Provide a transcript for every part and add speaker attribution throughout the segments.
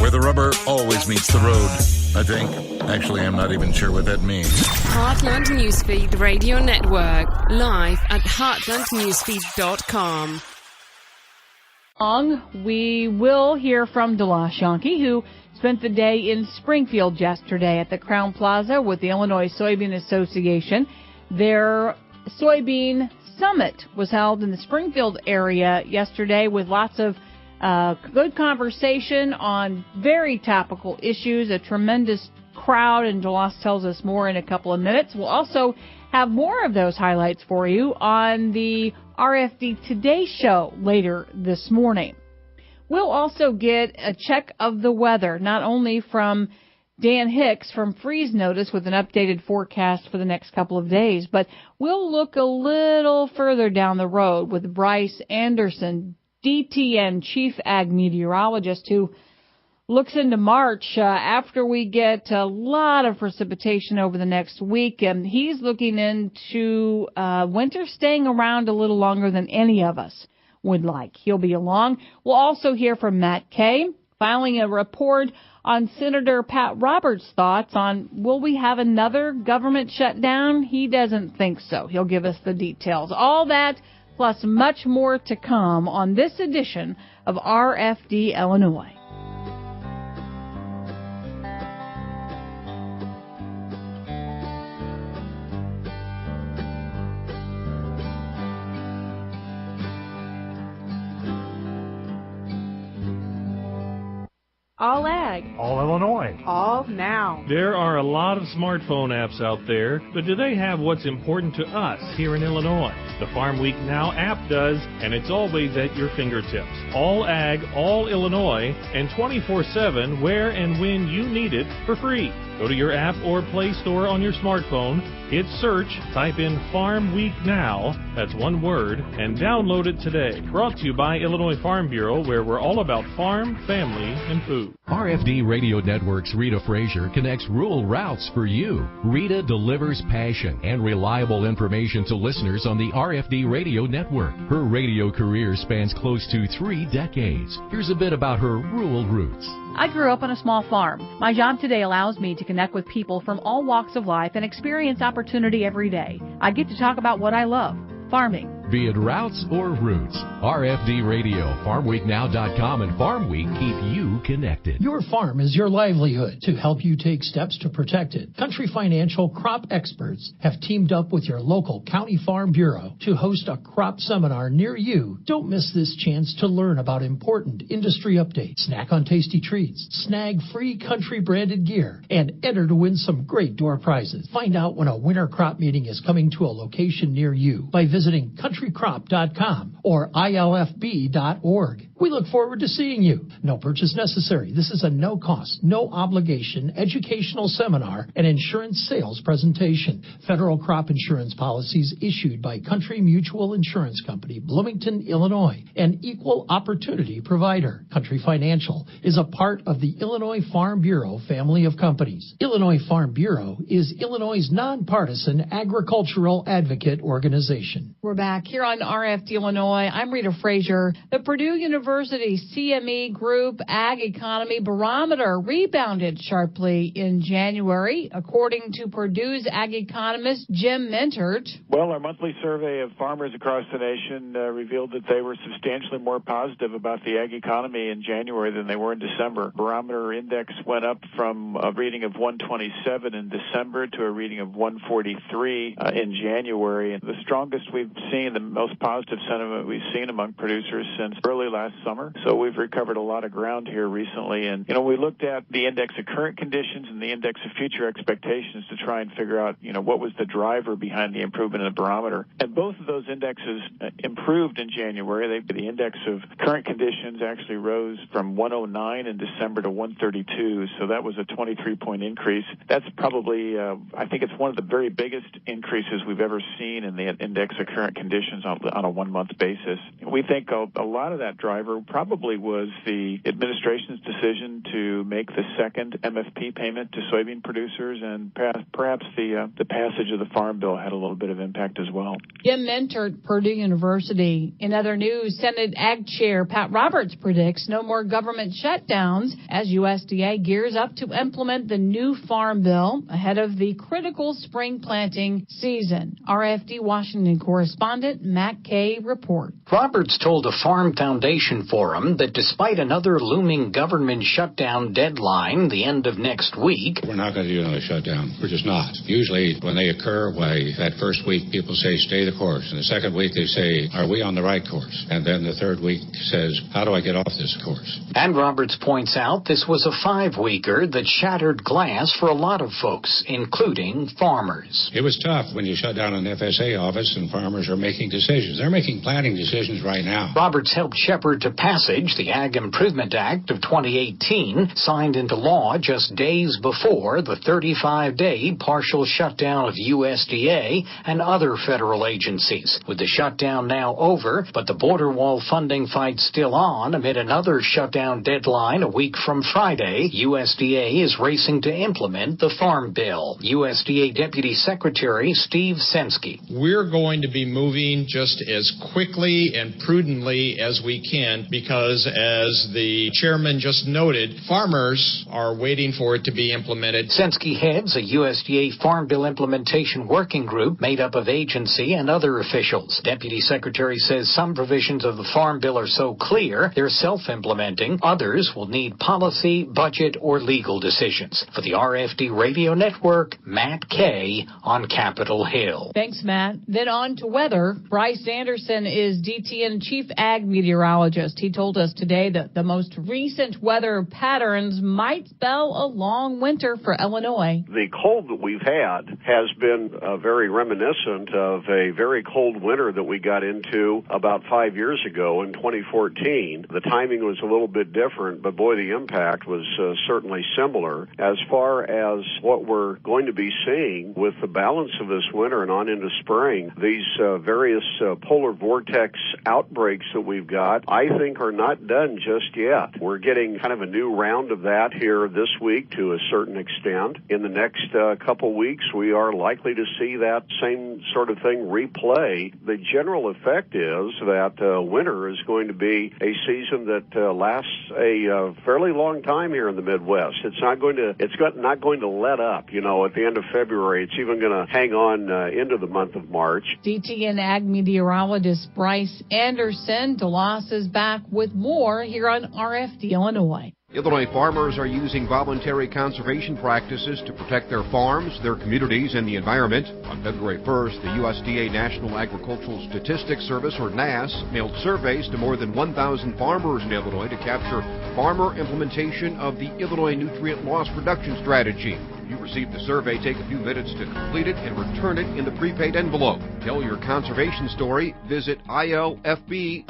Speaker 1: where the rubber always meets the road, I think. Actually, I'm not even sure what that means.
Speaker 2: Heartland Newsfeed Radio Network, live at heartlandnewsfeed.com.
Speaker 3: We will hear from Delash Yankee, who spent the day in Springfield yesterday at the Crown Plaza with the Illinois Soybean Association. Their soybean summit was held in the Springfield area yesterday with lots of good conversation on very topical issues, a tremendous crowd, and Delos tells us more in a couple of minutes. We'll also have more of those highlights for you on the RFD Today show later this morning. We'll also get a check of the weather, not only from Dan Hicks from Freeze Notice with an updated forecast for the next couple of days, but we'll look a little further down the road with Bryce Anderson, DTN Chief Ag Meteorologist, who looks into March after we get a lot of precipitation over the next week, and he's looking into winter staying around a little longer than any of us would like. He'll be along. We'll also hear from Matt Kay, filing a report on Senator Pat Roberts' thoughts on, will we have another government shutdown? He doesn't think so. He'll give us the details. All that plus much more to come on this edition of RFD Illinois. All Ag.
Speaker 4: All Illinois.
Speaker 5: All Now.
Speaker 6: There are a lot of smartphone apps out there, but do they have what's important to us here in Illinois? The Farm Week Now app does, and it's always at your fingertips. All Ag, all Illinois, and 24/7 where and when you need it for free. Go to your app or Play Store on your smartphone, hit search, type in Farm Week Now, that's one word, and download it today. Brought to you by Illinois Farm Bureau, where we're all about farm, family, and food.
Speaker 7: RFD Radio Network's Rita Frazier connects rural routes for you. Rita delivers passion and reliable information to listeners on the RFD Radio Network. Her radio career spans close to 3 decades. Here's a bit about her rural roots.
Speaker 3: I grew up on a small farm. My job today allows me to connect with people from all walks of life and experience opportunity every day. I get to talk about what I love, farming.
Speaker 7: Be it routes or roots, RFD Radio, FarmWeekNow.com, and Farm Week keep you connected.
Speaker 8: Your farm is your livelihood. To help you take steps to protect it, Country Financial crop experts have teamed up with your local County Farm Bureau to host a crop seminar near you. Don't miss this chance to learn about important industry updates, snack on tasty treats, snag free Country branded gear, and enter to win some great door prizes. Find out when a winter crop meeting is coming to a location near you by visiting countrycrop.com or ilfb.org. We look forward to seeing you. No purchase necessary. This is a no-cost, no-obligation educational seminar and insurance sales presentation. Federal crop insurance policies issued by Country Mutual Insurance Company, Bloomington, Illinois, an equal opportunity provider. Country Financial is a part of the Illinois Farm Bureau family of companies. Illinois Farm Bureau is Illinois' nonpartisan agricultural advocate organization.
Speaker 3: We're back here on RFD Illinois. I'm Rita Frazier. The Purdue University CME Group Ag Economy Barometer rebounded sharply in January, according to Purdue's ag economist Jim Mentert.
Speaker 9: Well, our monthly survey of farmers across the nation revealed that they were substantially more positive about the ag economy in January than they were in December. Barometer index went up from a reading of 127 in December to a reading of 143 in January. And the strongest we've seen, the most positive sentiment we've seen among producers since early last summer. So we've recovered a lot of ground here recently. And, we looked at the index of current conditions and the index of future expectations to try and figure out, what was the driver behind the improvement in the barometer. And both of those indexes improved in January. The index of current conditions actually rose from 109 in December to 132. So that was a 23-point increase. That's probably, I think it's one of the very biggest increases we've ever seen in the index of current conditions on a one-month basis. We think a lot of that driver driver probably was the administration's decision to make the second MFP payment to soybean producers, and perhaps the passage of the Farm Bill had a little bit of impact as well.
Speaker 3: Jim Minter at Purdue University. In other news, Senate Ag Chair Pat Roberts predicts no more government shutdowns as USDA gears up to implement the new Farm Bill ahead of the critical spring planting season. RFD Washington correspondent Matt Kay reports.
Speaker 4: Roberts told a Farm Foundation forum that despite another looming government shutdown deadline, the end of next week,
Speaker 5: we're not going to do another shutdown. We're just not. Usually when they occur, that first week people say stay the course, and the second week they say are we on the right course, and then the third week says how do I get off this course.
Speaker 4: And Roberts points out this was a 5-weeker that shattered glass for a lot of folks, including farmers.
Speaker 5: It was tough when you shut down an FSA office and farmers are making decisions. They're making planning decisions right now.
Speaker 4: Roberts helped shepherd to passage the Ag Improvement Act of 2018, signed into law just days before the 35-day partial shutdown of USDA and other federal agencies. With the shutdown now over, but the border wall funding fight still on amid another shutdown deadline a week from Friday, USDA is racing to implement the Farm Bill. USDA Deputy Secretary Steve Sensky.
Speaker 10: We're going to be moving just as quickly and prudently as we can because, as the chairman just noted, farmers are waiting for it to be implemented.
Speaker 4: Sensky heads a USDA Farm Bill implementation working group made up of agency and other officials. Deputy Secretary says some provisions of the Farm Bill are so clear they're self-implementing. Others will need policy, budget, or legal decisions. For the RFD Radio Network, Matt Kay on Capitol Hill.
Speaker 3: Thanks, Matt. Then on to weather. Bryce Anderson is DTN Chief Ag Meteorologist. He told us today that the most recent weather patterns might spell a long winter for Illinois.
Speaker 11: The cold that we've had has been very reminiscent of a very cold winter that we got into about 5 years ago in 2014. The timing was a little bit different, but boy, the impact was certainly similar. As far as what we're going to be seeing with the balance of this winter and on into spring, these various polar vortex outbreaks that we've got, I think are not done just yet. We're getting kind of a new round of that here this week to a certain extent. In the next couple weeks, we are likely to see that same sort of thing replay. The general effect is that winter is going to be a season that lasts a fairly long time here in the Midwest. It's not going to let up. You know, at the end of February, it's even going to hang on into the month of March.
Speaker 3: DTN Ag Meteorologist Bryce Anderson. DeLoss is back with more here on RFD Illinois.
Speaker 12: Illinois farmers are using voluntary conservation practices to protect their farms, their communities, and the environment. On February 1st, the USDA National Agricultural Statistics Service, or NASS, mailed surveys to more than 1,000 farmers in Illinois to capture farmer implementation of the Illinois Nutrient Loss Reduction Strategy. If you received the survey, take a few minutes to complete it and return it in the prepaid envelope. Tell your conservation story. Visit ilfb.org/NLRS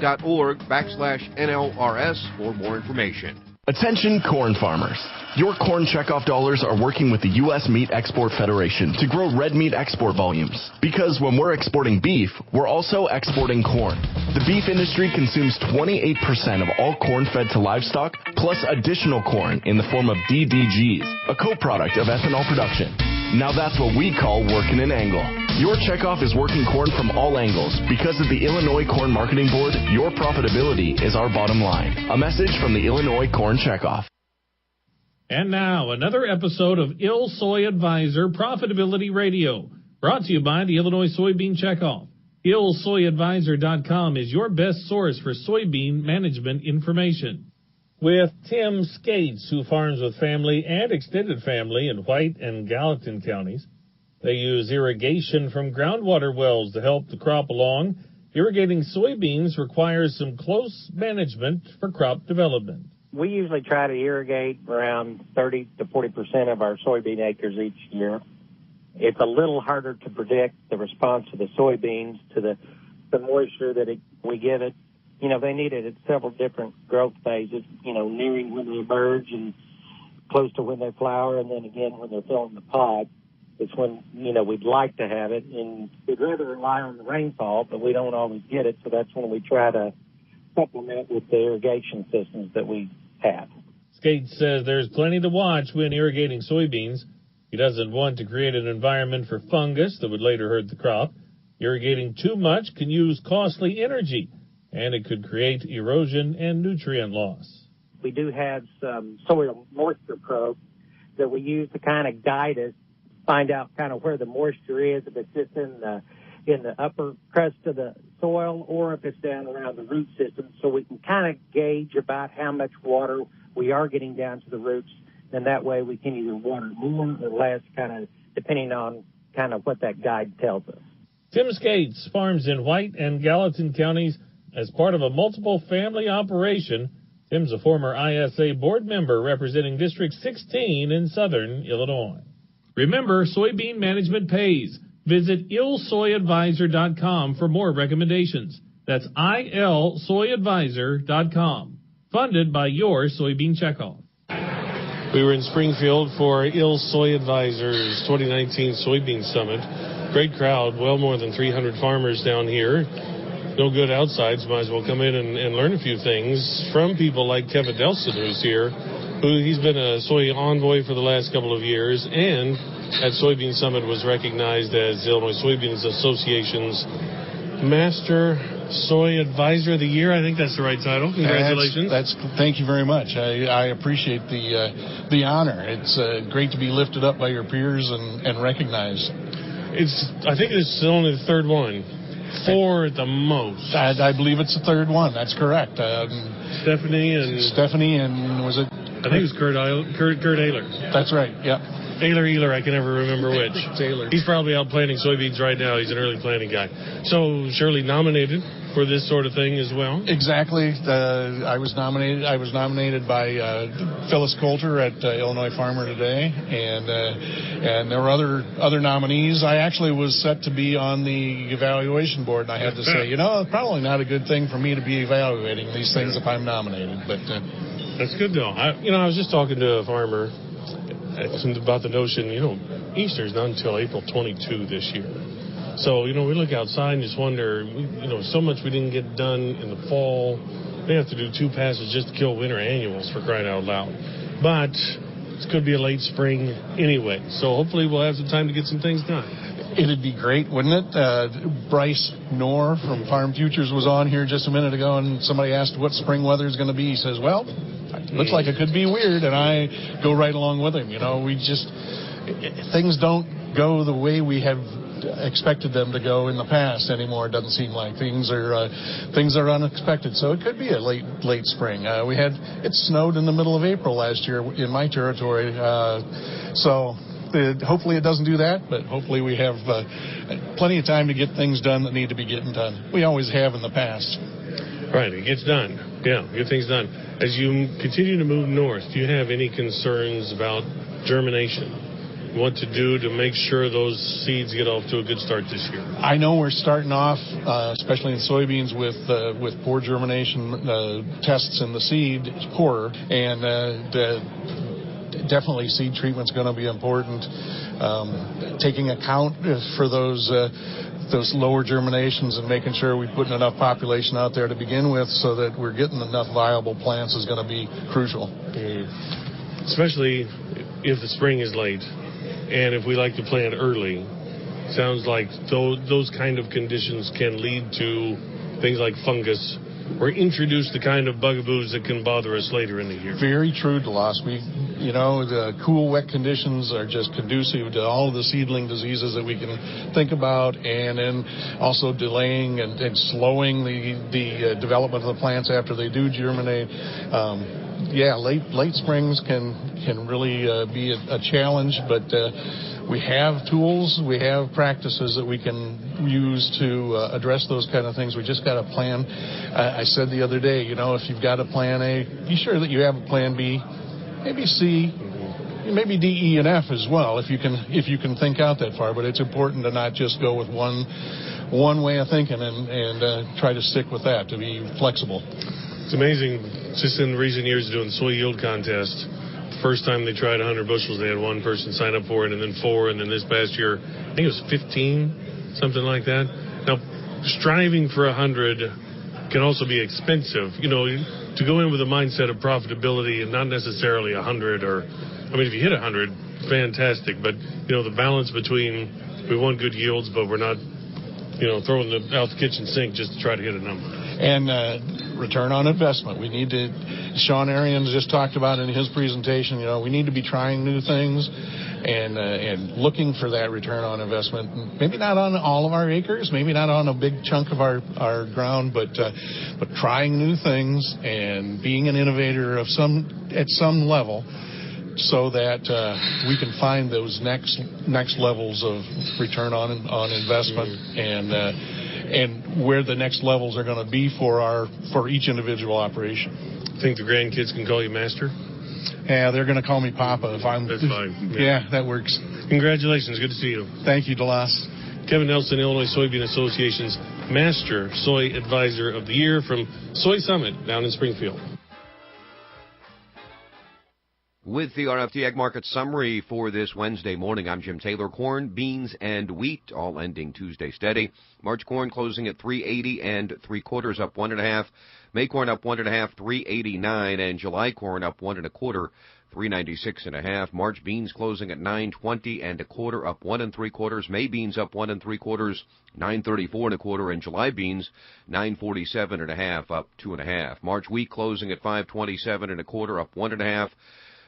Speaker 12: for more information.
Speaker 13: Attention corn farmers. Your corn checkoff dollars are working with the U.S. Meat Export Federation to grow red meat export volumes. Because when we're exporting beef, we're also exporting corn. The beef industry consumes 28% of all corn fed to livestock, plus additional corn in the form of DDGs, a co-product of ethanol production. Now that's what we call working an angle. Your checkoff is working corn from all angles. Because of the Illinois Corn Marketing Board, your profitability is our bottom line. A message from the Illinois Corn Checkoff.
Speaker 6: And now, another episode of Ill Soy Advisor Profitability Radio, brought to you by the Illinois Soybean Checkoff. IllSoyAdvisor.com is your best source for soybean management information. With Tim Skates, who farms with family and extended family in White and Gallatin counties. They use irrigation from groundwater wells to help the crop along. Irrigating soybeans requires some close management for crop development.
Speaker 14: We usually try to irrigate around 30 to 40% of our soybean acres each year. It's a little harder to predict the response of the soybeans to the moisture that we give it. You know, they need it at several different growth phases, you know, nearing when they emerge and close to when they flower, and then again when they're filling the pod. It's when, you know, we'd like to have it, and we'd rather rely on the rainfall, but we don't always get it, so that's when we try to supplement with the irrigation systems that we have.
Speaker 6: Skates says there's plenty to watch when irrigating soybeans. He doesn't want to create an environment for fungus that would later hurt the crop. Irrigating too much can use costly energy, and it could create erosion and nutrient loss.
Speaker 14: We do have some soil moisture probes that we use to kind of guide us, find out kind of where the moisture is, if it's just in the upper crust of the soil or if it's down around the root system, so we can kind of gauge about how much water we are getting down to the roots, and that way we can either water more or less, kind of depending on kind of what that guide tells us.
Speaker 6: Tim Skates farms in White and Gallatin counties as part of a multiple family operation. Tim's a former ISA board member representing District 16 in southern Illinois. Remember, soybean management pays. Visit ilsoyadvisor.com for more recommendations. That's ilsoyadvisor.com. Funded by your Soybean Checkoff. We were in Springfield for Il Soy Advisors 2019 Soybean Summit. Great crowd, well more than 300 farmers down here. No good outsides, might as well come in and learn a few things from people like Kevin Delson, who's here. He's been a soy envoy for the last couple of years, and at Soybean Summit was recognized as Illinois Soybeans Association's Master Soy Advisor of the Year. I think that's the right title. Congratulations.
Speaker 15: Thank you very much. I appreciate the honor. It's great to be lifted up by your peers and recognized.
Speaker 6: I think it's only the third one. 4 at the most.
Speaker 15: I believe it's the third one. That's correct.
Speaker 6: Stephanie and was it? I think it was Kurt Ehler.
Speaker 15: That's right. Yep.
Speaker 6: Ehler, I can never remember which. Taylor. He's probably out planting soybeans right now. He's an early planting guy. So Shirley nominated for this sort of thing as well.
Speaker 15: Exactly. I was nominated by Phyllis Coulter at Illinois Farmer Today, and there were other nominees. I actually was set to be on the evaluation board, and I had to say, it's probably not a good thing for me to be evaluating these things if I'm nominated. But
Speaker 6: that's good though. I was just talking to a farmer about the notion, Easter's not until April 22 this year. So, we look outside and just wonder, so much we didn't get done in the fall. They have to do 2 passes just to kill winter annuals, for crying out loud. But it could be a late spring anyway. So hopefully we'll have some time to get some things done.
Speaker 15: It'd be great, wouldn't it? Bryce Knorr from Farm Futures was on here just a minute ago, and somebody asked what spring weather is going to be. He says, well, looks like it could be weird, and I go right along with him. Things don't go the way we have expected them to go in the past anymore. It doesn't seem like things are unexpected. So it could be a late spring. It snowed in the middle of April last year in my territory. Hopefully it doesn't do that, but hopefully we have plenty of time to get things done that need to be getting done. We always have in the past.
Speaker 6: Right, it gets done. Yeah, get things done. As you continue to move north, do you have any concerns about germination? What to do to make sure those seeds get off to a good start this year? I
Speaker 15: know we're starting off, especially in soybeans, with poor germination. Tests in the seed is poorer, and definitely seed treatment's going to be important. Taking account for those lower germinations and making sure we put enough population out there to begin with so that we're getting enough viable plants is going to be crucial.
Speaker 6: Especially if the spring is late. And if we like to plant early, sounds like those kind of conditions can lead to things like fungus or introduce the kind of bugaboos that can bother us later in the year.
Speaker 15: Very true, DeLoss. The cool, wet conditions are just conducive to all of the seedling diseases that we can think about, and then also delaying and slowing the development of the plants after they do germinate. Late springs can really be a challenge, but we have tools, we have practices that we can use to address those kind of things. We just got a plan. I said the other day, if you've got a plan A, be sure that you have a plan B, maybe C, maybe D, E, and F as well, if you can think out that far. But it's important to not just go with one way of thinking and try to stick with that, to be flexible.
Speaker 6: It's amazing, just in recent years doing soy yield contests. The first time they tried 100 bushels, they had one person sign up for it, and then 4, and then this past year, I think it was 15, something like that. Now, striving for 100
Speaker 16: can also be expensive. To go in with a mindset of profitability and not necessarily 100 if you hit 100, fantastic. But, the balance between we want good yields, but we're not, throwing out the kitchen sink just to try to hit a number.
Speaker 15: And return on investment. We need to, Sean Arians just talked about in his presentation, we need to be trying new things and looking for that return on investment. Maybe not on all of our acres, maybe not on a big chunk of our ground, but trying new things and being an innovator at some level, so that we can find those next levels of return on investment and where the next levels are going to be for each individual operation.
Speaker 16: Think the grandkids can call you master?
Speaker 15: Yeah, they're going to call me Papa if I'm...
Speaker 16: That's fine.
Speaker 15: Yeah, that works.
Speaker 16: Congratulations. Good to see you.
Speaker 15: Thank you, DeLas.
Speaker 16: Kevin Nelson, Illinois Soybean Association's Master Soy Advisor of the Year from Soy Summit down in Springfield.
Speaker 12: With the RFD Ag Market Summary for this Wednesday morning, I'm Jim Taylor. Corn, beans, and wheat all ending Tuesday steady. March corn closing at 3.80 3/4, up 1.5. May corn up 1.5, 3.89, and July corn up 1 1/4, 3.96.5. March beans closing at 9.20 1/4, up 1 3/4. May beans up 1 3/4, 9.34 1/4, and July beans 9.47.5, up 2.5. March wheat closing at 5.27 1/4, up 1.5.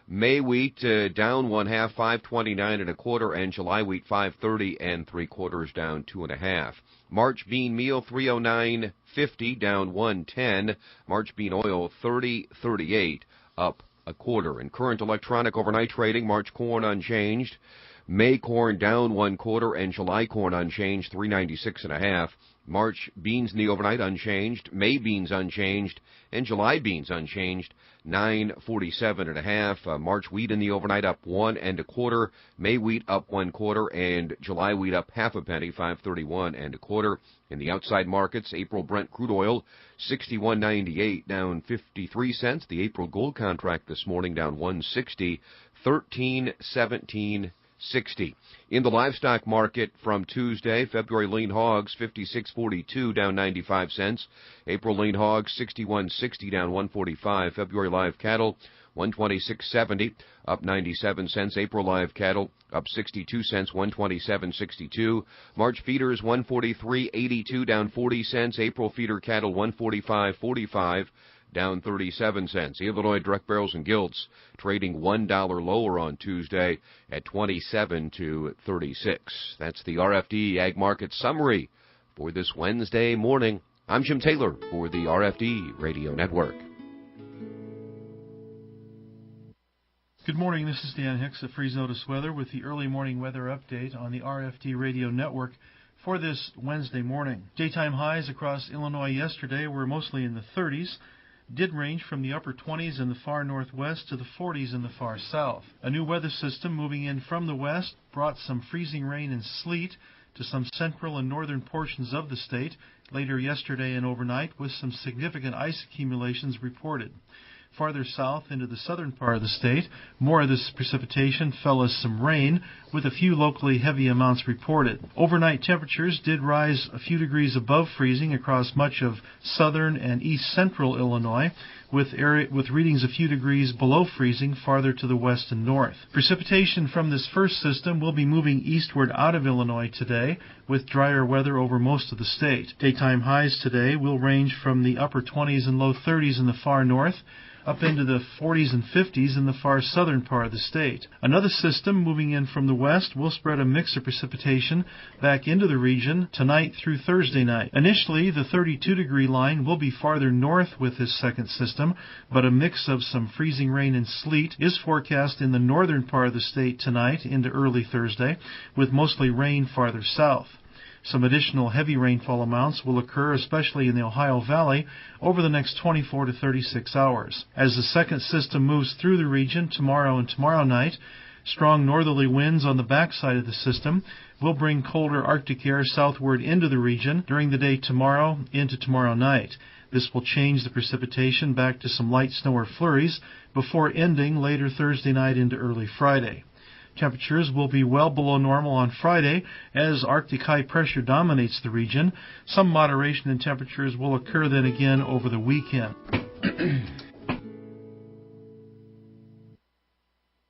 Speaker 12: May wheat down 1/2, 5.29 1/4, and July wheat 5.30 3/4, down 2.5. March bean meal 309.50, down 1.10. March bean oil 30.38, up 1/4. In current electronic overnight trading, March corn unchanged. May corn down 1/4, and July corn unchanged, 396.5. March beans in the overnight unchanged. May beans unchanged, and July beans unchanged, 947.5. March wheat in the overnight up 1 1/4. May wheat up 1/4, and July wheat up 0.5 penny, 531 1/4. In the outside markets, April Brent crude oil 61.98, down 53 cents. The April gold contract this morning down 160, 13.17.60. In the livestock market from Tuesday, February lean hogs 56.42, down 95 cents. April lean hogs 61.60, down 145. February live cattle 126.70, up 97 cents. April live cattle up 62 cents, 127.62. March feeders 143.82, down 40 cents. April feeder cattle 145.45. down 37 cents. Illinois direct barrels and gilts trading $1 lower on Tuesday at 27-36. That's the RFD Ag Market Summary for this Wednesday morning. I'm Jim Taylor for the RFD Radio Network.
Speaker 17: Good morning. This is Dan Hicks at Freeze Notice Weather with the early morning weather update on the RFD Radio Network for this Wednesday morning. Daytime highs across Illinois yesterday were mostly in the 30s. Did range from the upper 20s in the far northwest to the 40s in the far south. A new weather system moving in from the west brought some freezing rain and sleet to some central and northern portions of the state later yesterday and overnight, with some significant ice accumulations reported. Farther south into the southern part of the state, more of this precipitation fell as some rain, with a few locally heavy amounts reported. Overnight temperatures did rise a few degrees above freezing across much of southern and east central Illinois, with readings a few degrees below freezing farther to the west and north. Precipitation from this first system will be moving eastward out of Illinois today, with drier weather over most of the state. Daytime highs today will range from the upper 20s and low 30s in the far north, up into the 40s and 50s in the far southern part of the state. Another system moving in from the west will spread a mix of precipitation back into the region tonight through Thursday night. Initially, the 32-degree line will be farther north with this second system, but a mix of some freezing rain and sleet is forecast in the northern part of the state tonight into early Thursday, with mostly rain farther south. Some additional heavy rainfall amounts will occur, especially in the Ohio Valley, over the next 24 to 36 hours. As the second system moves through the region tomorrow and tomorrow night, strong northerly winds on the backside of the system will bring colder Arctic air southward into the region during the day tomorrow into tomorrow night. This will change the precipitation back to some light snow or flurries before ending later Thursday night into early Friday. Temperatures will be well below normal on Friday as Arctic high pressure dominates the region. Some moderation in temperatures will occur then again over the weekend.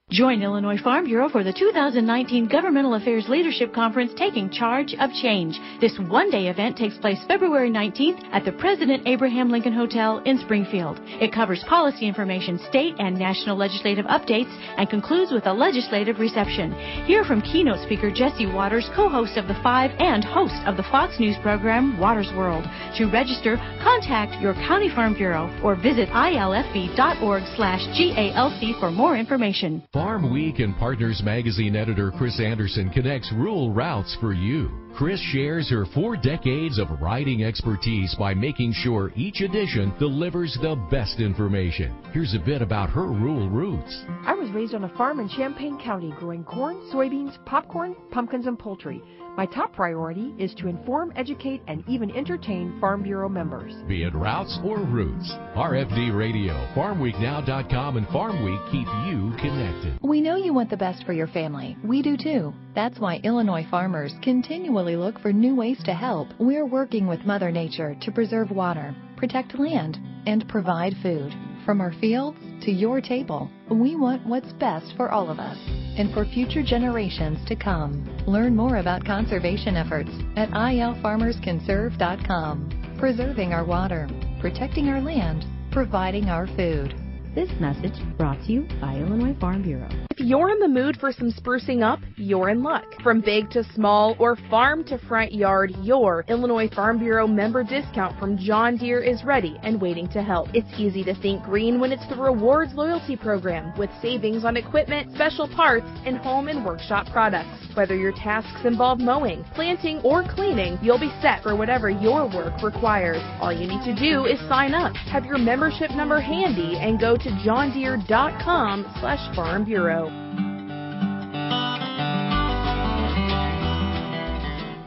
Speaker 18: Join Illinois Farm Bureau for the 2019 Governmental Affairs Leadership Conference, Taking Charge of Change. This one-day event takes place February 19th at the President Abraham Lincoln Hotel in Springfield. It covers policy information, state and national legislative updates, and concludes with a legislative reception. Hear from keynote speaker Jesse Waters, co-host of The Five and host of the Fox News program Waters World. To register, contact your county farm bureau or visit ilfb.org/GALC for more information.
Speaker 7: Farm Week and Partners Magazine editor Chris Anderson connects rural routes for you. Chris shares her 4 decades of writing expertise by making sure each edition delivers the best information. Here's a bit about her rural roots.
Speaker 19: I was raised on a farm in Champaign County growing corn, soybeans, popcorn, pumpkins, and poultry. My top priority is to inform, educate, and even entertain Farm Bureau members.
Speaker 7: Be it routes or roots, RFD Radio, FarmWeekNow.com, and Farm Week keep you connected.
Speaker 20: We know you want the best for your family. We do too. That's why Illinois farmers continually look for new ways to help. We're working with Mother Nature to preserve water, protect land, and provide food. From our fields to your table, we want what's best for all of us and for future generations to come. Learn more about conservation efforts at ilfarmersconserve.com. Preserving our water, protecting our land, providing our food.
Speaker 21: This message brought to you by Illinois Farm Bureau.
Speaker 22: If you're in the mood for some sprucing up, you're in luck. From big to small or farm to front yard, your Illinois Farm Bureau member discount from John Deere is ready and waiting to help. It's easy to think green when it's the Rewards Loyalty Program with savings on equipment, special parts, and home and workshop products. Whether your tasks involve mowing, planting, or cleaning, you'll be set for whatever your work requires. All you need to do is sign up, have your membership number handy, and go to johndeere.com/Farm Bureau.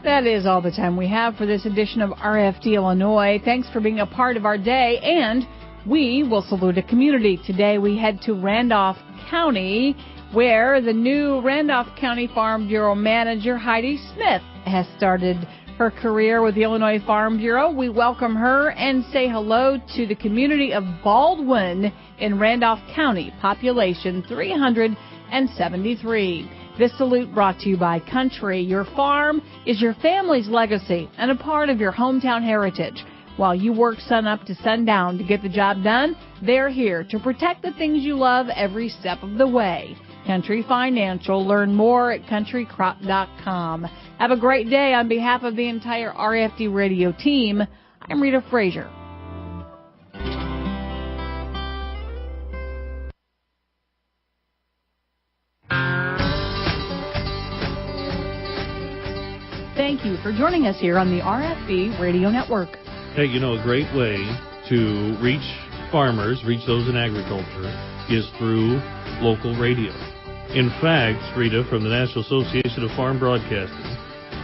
Speaker 3: That is all the time we have for this edition of RFD Illinois. Thanks for being a part of our day, and we will salute a community. Today we head to Randolph County, where the new Randolph County Farm Bureau manager, Heidi Smith, has started her career with the Illinois Farm Bureau. We welcome her and say hello to the community of Baldwin in Randolph County, population 373. This salute brought to you by Country. Your farm is your family's legacy and a part of your hometown heritage. While you work sun up to sundown to get the job done, they're here to protect the things you love every step of the way. Country Financial. Learn more at countrycrop.com. Have a great day. On behalf of the entire RFD radio team, I'm Rita Frazier. Thank you for joining us here on the RFD Radio Network.
Speaker 6: Hey, you know, a great way to reach farmers, reach those in agriculture, is through local radio. In fact, Rita, from the National Association of Farm Broadcasting,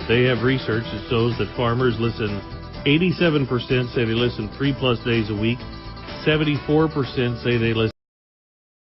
Speaker 6: they have research that shows that farmers listen, 87% say they listen 3+ days a week, 74% say they listen